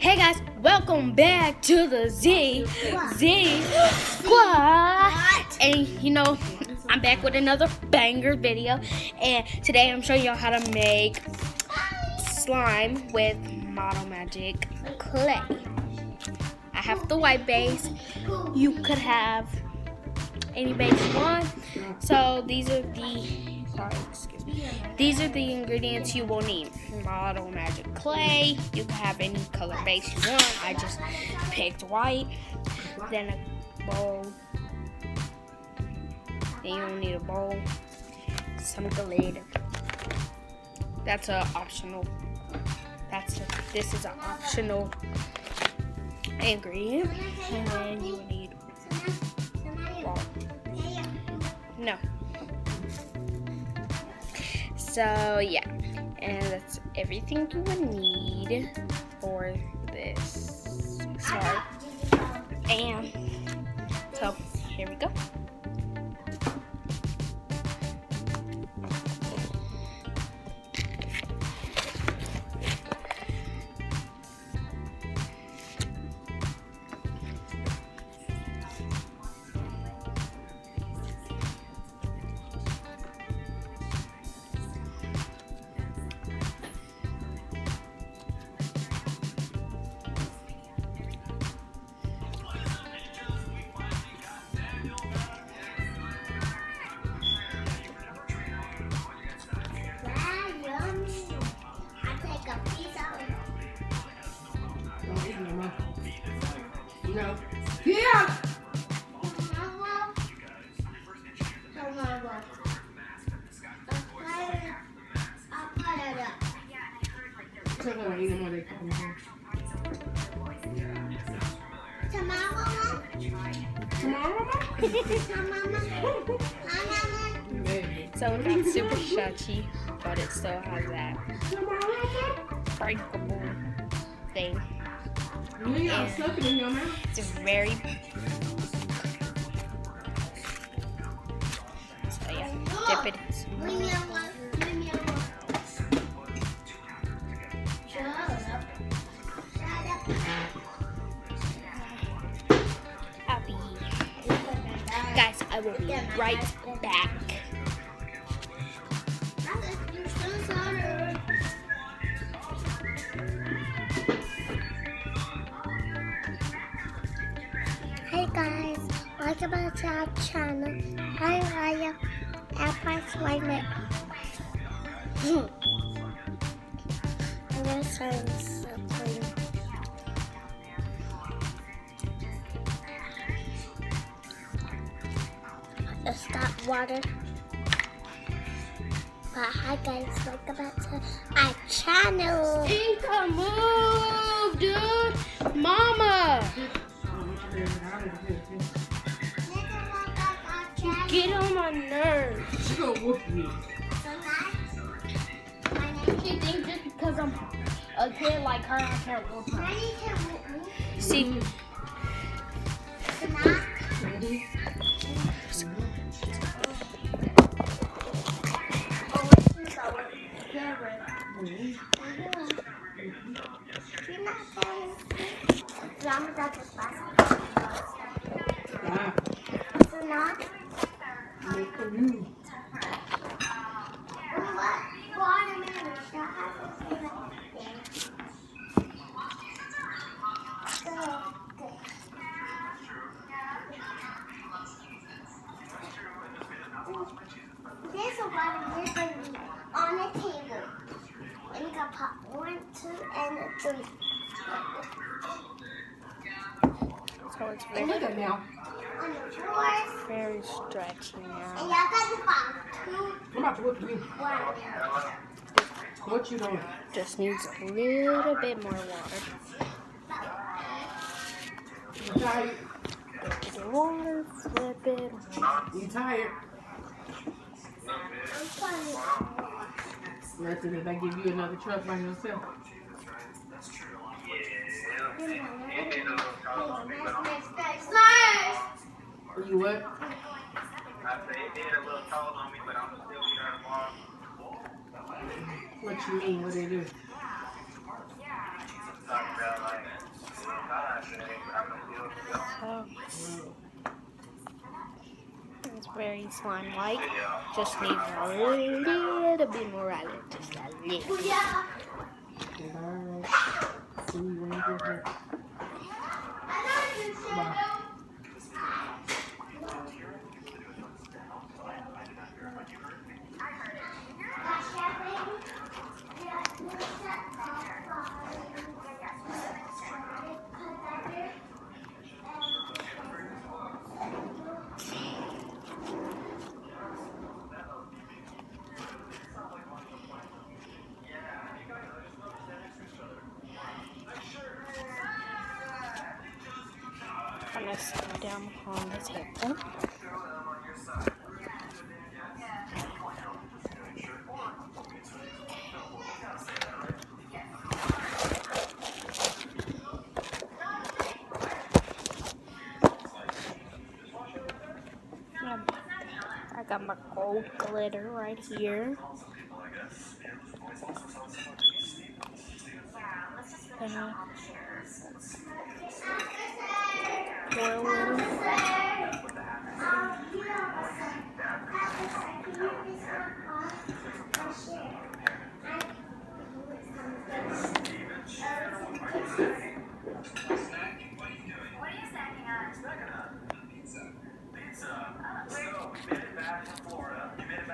Hey guys, welcome back to the Z Squad. And you know, I'm back with another banger video. And today I'm showing y'all how to make slime with Model Magic clay. I have the white base. You could have any base you want. So these are the ingredients you will need. Model Magic clay. You can have any color base you want. I just picked white. Then a bowl. Then you'll need a bowl. Some glitter. That's a optional. This is an optional ingredient. And then you will need no. So yeah, and that's everything you would need for this. Sorry. And so here we go. No. Yeah. So it's not super stretchy, but it still has that breakable thing. It's just very. So yeah, dip it in some more. Guys, I will be right back. Hey guys, welcome back to our channel. I'm Raya, Alpine Swimer. I'm gonna show you something. It's that water. But hi guys, welcome back to our channel. Inca, move, dude! Mama! You get on my nerves. She gonna whoop you. She thinks just because I'm a kid like her, I can't whoop her. See? There's a lot of different on the table. And you got pop 1, 2, and a 3. So it's Hey, look at now. On the floor. very stretchy And now. y'all got the bottom 2, I'm about to whoop you. 1. What you doing? Just needs a little bit more water. You tired? Get the water, flip it. You tired? I'm funny. Listen, if I give you another truck by yourself. You what? What you mean? What they do? Talk about like very slime-like. Just needs a little bit more of it. Just a little bit. Alright. See you when you get here. Bye. I'm gonna sit down on the table. I got my gold glitter right here. Pour a little.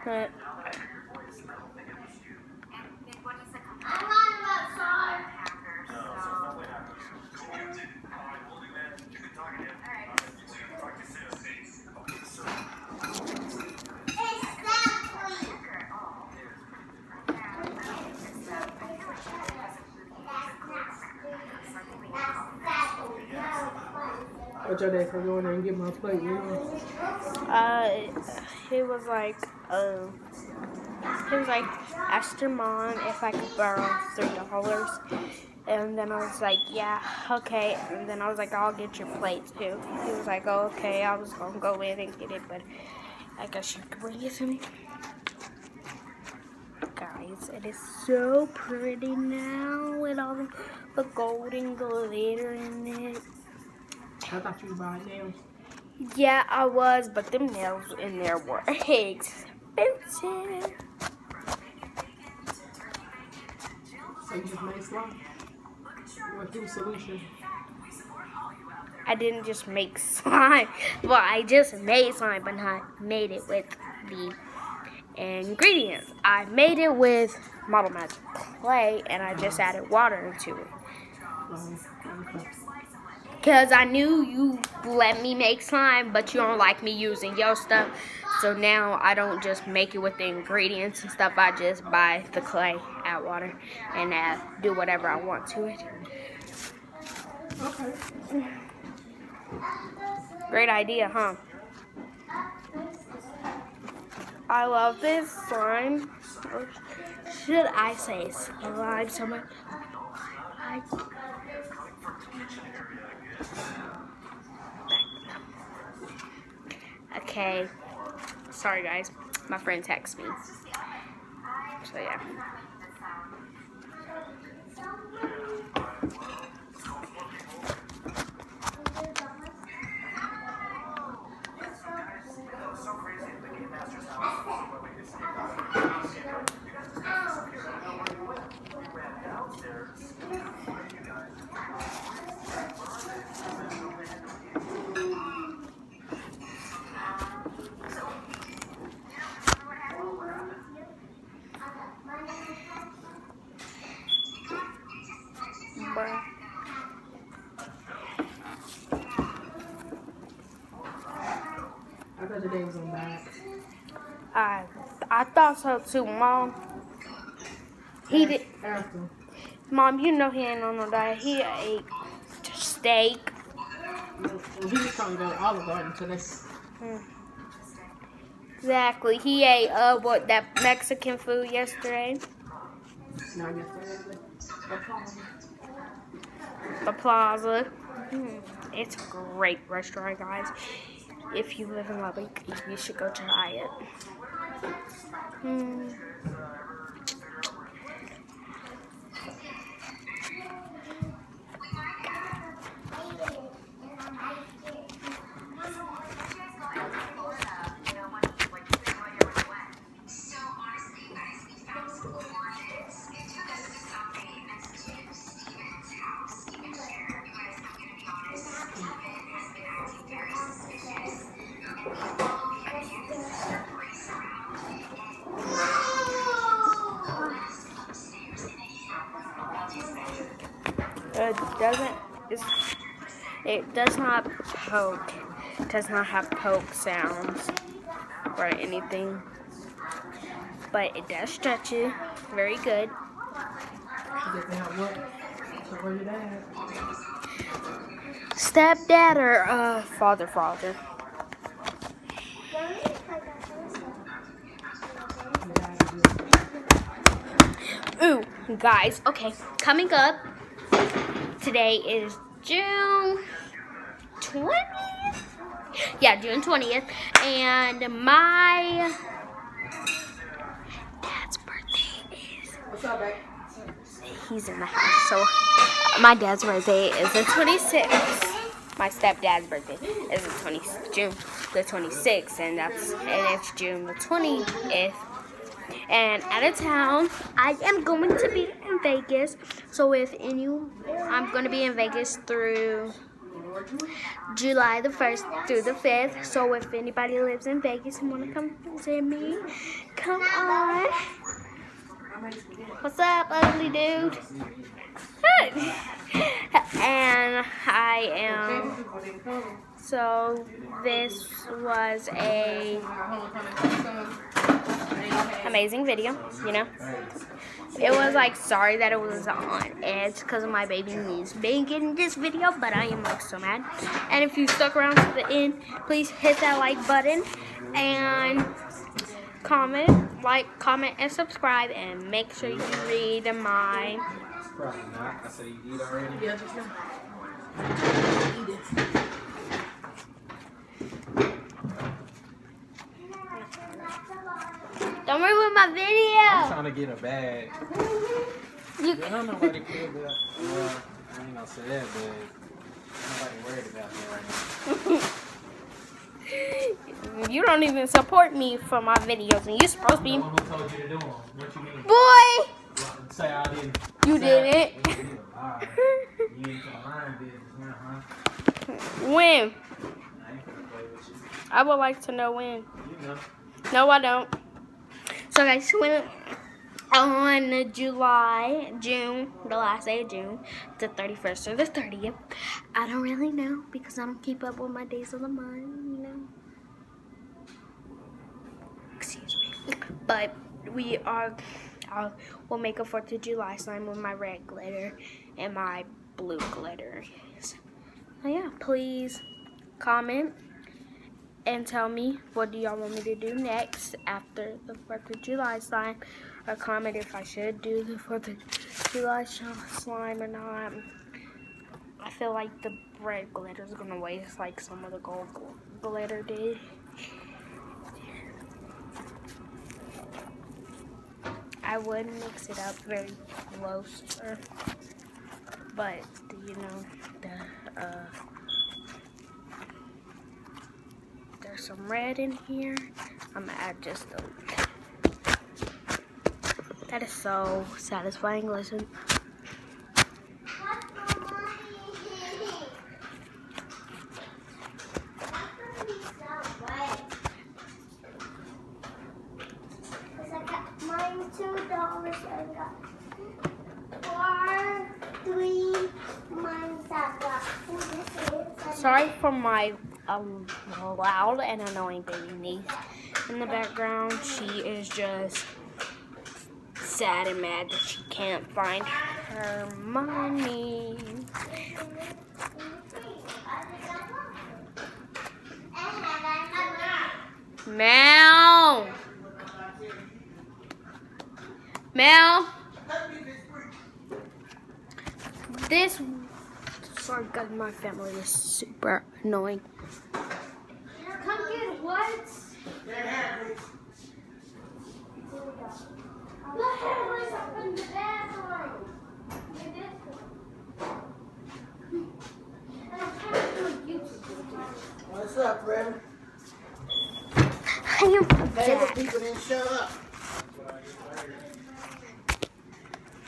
But What your dad said, go in there and get my plate, you know? he was like, asked your mom if I could borrow $3. And then I was like, yeah, okay. And then I was like, I'll get your plate too. He was like, oh, okay. I was gonna go in and get it, but I guess you could bring it to me. Guys, it is so pretty now with all the golden glitter in it. I thought you were buying nails. Yeah, I was, but them nails in there were expensive. So you just made slime? What's your solution? I didn't just make slime. Well, I just made slime, but not made it with the ingredients. I made it with Model Magic clay, and I just added water into it. Okay. Because I knew you let me make slime, but you don't like me using your stuff. So now I don't just make it with the ingredients and stuff. I just buy the clay, add water, and do whatever I want to it. Okay. Great idea, huh? I love this slime. Or should I say slime so much? Okay. Sorry, guys. My friend texted me. So, yeah. I thought today was on bad. I thought so too, Mom. He did. After. Mom, you know he ain't on no diet. He ate steak. Well, he was talking about Olive Garden today. Exactly. He ate what that Mexican food yesterday. Not yesterday. The Plaza. It's a great restaurant, guys. If you live in Lubbock, you should go try it. It does not poke. It does not have poke sounds or anything. But it does stretch you. Very good. So where's your dad? Stepdad or father? Ooh, guys. Okay, coming up. Today is June 20th? Yeah, June 20th. And my dad's birthday is... What's up, babe? He's in the house. So my dad's birthday is the 26th. My stepdad's birthday is June the 26th. And it's June the 20th. And out of town, I am going to be in Vegas. So I'm going to be in Vegas through July the 1st through the 5th. So if anybody lives in Vegas and want to come visit me, come on. What's up, ugly dude? And I am... So this was a amazing video, you know. It was like, sorry that it was on edge because of my baby niece making this video, but I am like so mad. And if you stuck around to the end, please hit that like button and comment, and subscribe, and make sure you read my... Probably not. I said you eat already? Yeah, just now. Eat it. Don't ruin my video. I'm trying to get a bag. I don't know why they care about. Well, I ain't gonna say that, but nobody worried about me right now. You don't even support me for my videos, and you're supposed to be... Who told you to do them? What you mean? Boy! Say I didn't. You didn't. Alright. You ain't gonna line business now, huh? When? I ain't gonna play with you. I would like to know when. You know. No, I don't. So guys, when on June, the last day of June, the 31st or the 30th, I don't really know because I don't keep up with my days of the month, you know. Excuse me. But we'll make a 4th of July slime with my red glitter and my blue glitter. So yeah, please comment and tell me what do y'all want me to do next after the 4th of July slime. Or comment if I should do the 4th of July slime or not. I feel like the red glitter is going to waste like some of the gold glitter did. I would mix it up very closer. But, you know, there's some red in here. I'm gonna add just a... That is so satisfying. Listen. Mine $2. I got 4, 3. Mine's I got. Sorry for my a loud and annoying baby niece in the background. She is just sad and mad that she can't find her money. Mel! Mel! This, sorry guys, my family is super annoying. Come get what? The hammer's up in the bathroom. And I'm trying to do a YouTube video. What's up, Reverend? I am Hey, back. the people didn't show up.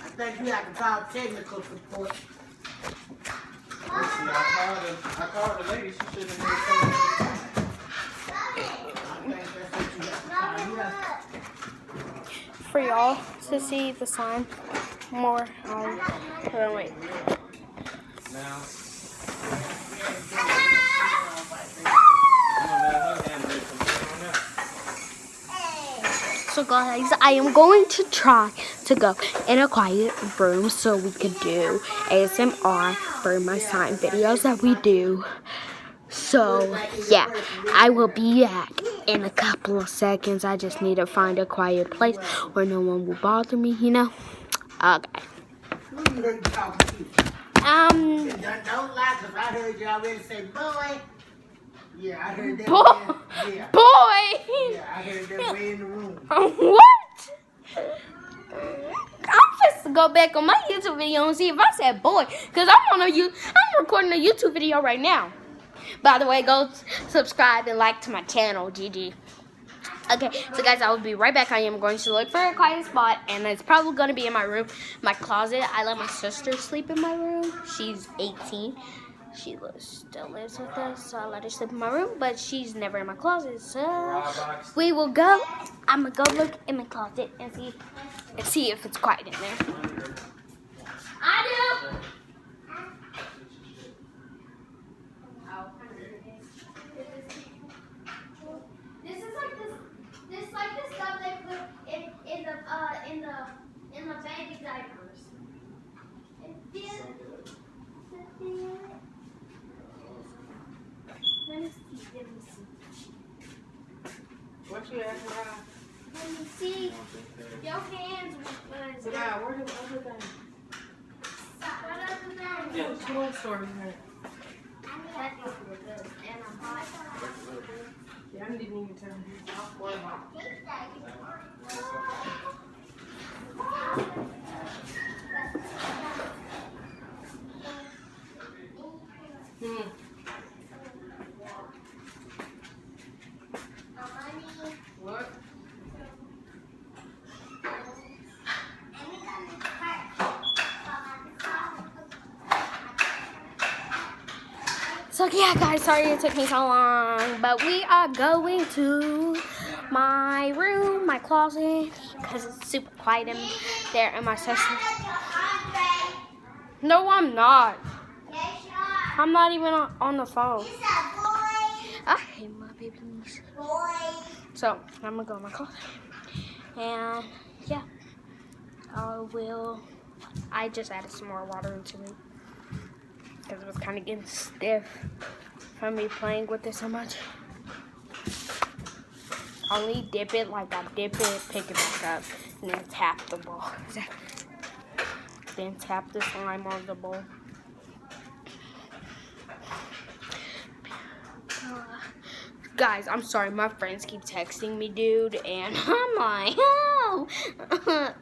I think you have to call technical support. I called the lady. She should have made I think that's what you have to call. You have For y'all to see the sign more. Hold on, wait. now. So guys, I am going to try to go in a quiet room so we could do ASMR for my sign videos that we do. So yeah, I will be back in a couple of seconds. I just need to find a quiet place where no one will bother me, you know? Okay. Who you heard you talking to? Don't lie, because I heard you already say, boy. Yeah, I heard that. Boy! Yeah. Boy! Yeah, I heard that way in the room. What? I'm just to go back on my YouTube video and see if I said boy, because I'm recording a YouTube video right now. By the way, go subscribe and like to my channel, GG. Okay, so guys, I will be right back. I am going to look for a quiet spot, and it's probably going to be in my room, my closet. I let my sister sleep in my room. She's 18. She still lives with us, so I let her sleep in my room, but she's never in my closet. So we will go. I'm gonna go look in my closet and see if it's quiet in there. I do. This is like this stuff they put in the baby diapers. Let me see. What you asking about? Let me see. Your hands was Yeah, where the other thing? Yeah, which one story is that? And I'm hot. Yeah, I didn't even tell you. I'll worry about it. What? So yeah, guys, sorry it took me so long, but we are going to my room, my closet, because it's super quiet in there, and my sister. No, I'm not. I'm not even on the phone. I hate my baby niece. So I'm gonna go in my closet, and yeah, I just added some more water into it because it was kind of getting stiff from me playing with it so much. Only dip it like I dip it, pick it back up, and then tap the bowl. Then tap the slime on the bowl. Guys, I'm sorry, my friends keep texting me, dude, and I'm like, oh,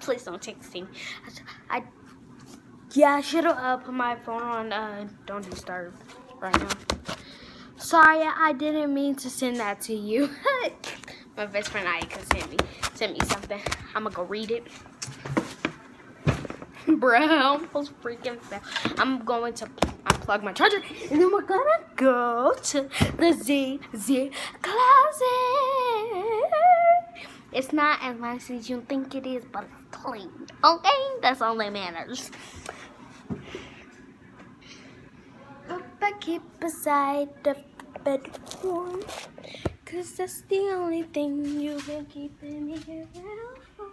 please don't text me. I should have put my phone on don't disturb right now. Sorry, I didn't mean to send that to you. My best friend Aika sent me something. I'm gonna go read it. Bro, I almost freaking fell. I'm going to unplug my charger, and then we're gonna go to the ZZ closet. It's not as nice as you think it is, but it's clean. Okay? That's all that matters. Up I keep beside the bed warm. Cause that's the only thing you can keep me around for.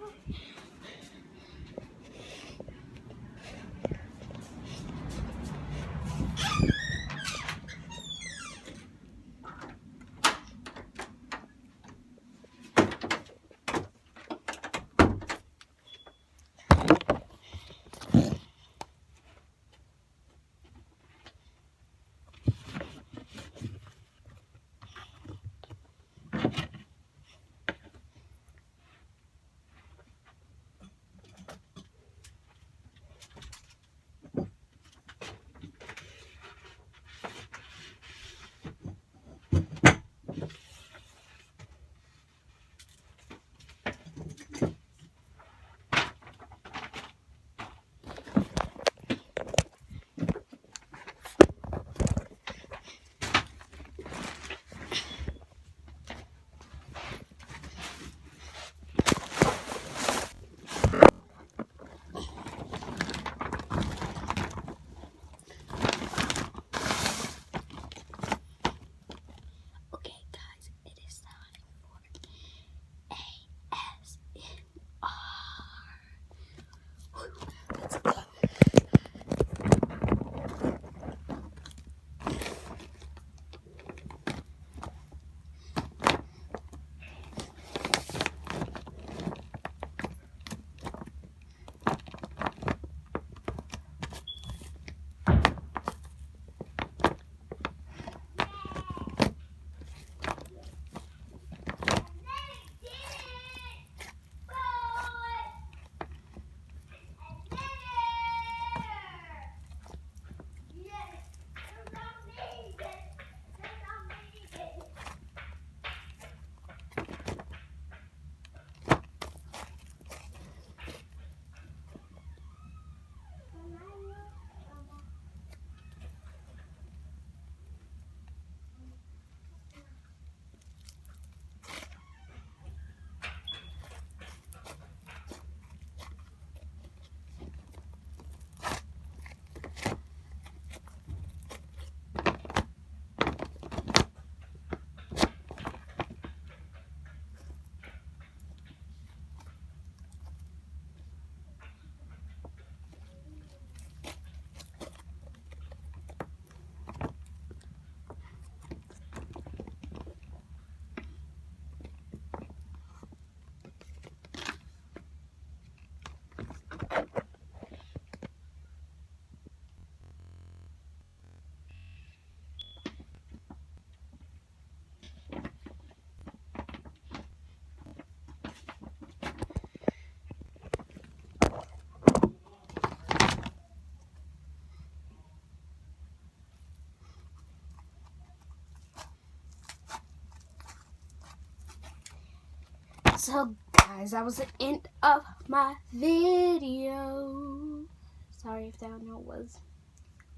So guys, that was the end of my video. Sorry if that note was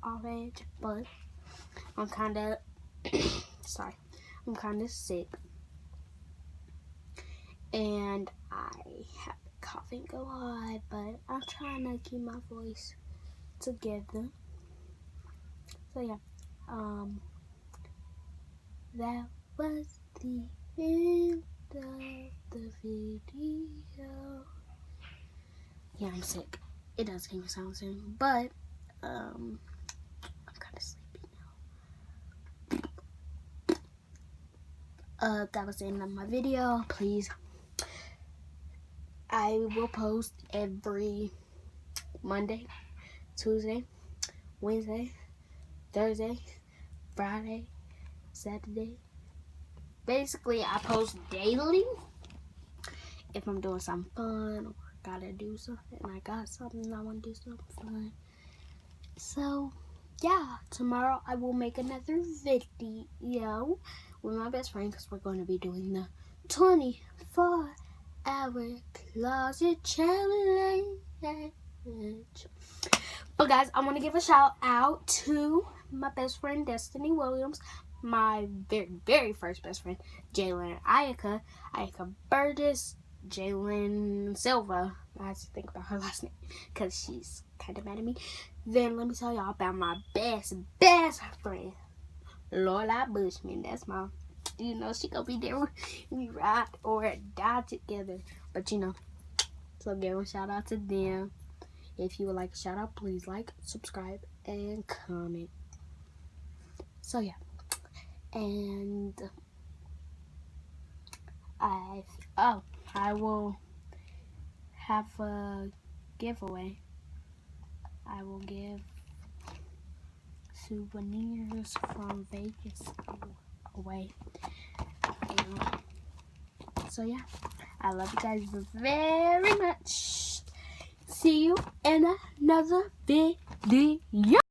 off edge, but I'm kind of sorry. I'm kind of sick, and I have the coughing go high, but I'm trying to keep my voice together. So yeah, that was the end of the video. Yeah, I'm sick. It does give me sound soon, but I'm kind of sleepy now. That was the end of my video. Please, I will post every Monday, Tuesday, Wednesday, Thursday, Friday, Saturday. Basically, I post daily if I'm doing something fun or gotta do something. I got something I want to do something fun. So, yeah, tomorrow I will make another video with my best friend because we're going to be doing the 24-hour closet challenge. But guys, I want to give a shout out to my best friend Destiny Williams, my very, very first best friend, Jalen Ayaka Burgess, Jalen Silva. I have to think about her last name because she's kind of mad at me. Then let me tell y'all about my best friend, Lola Bushman. That's my, you know, she gonna be there when we ride or die together. But you know, so give a shout out to them. If you would like a shout out, please like, subscribe, and comment. So yeah, and I will have a giveaway. I will give souvenirs from Vegas away. And so yeah, I love you guys very much. See you in another video.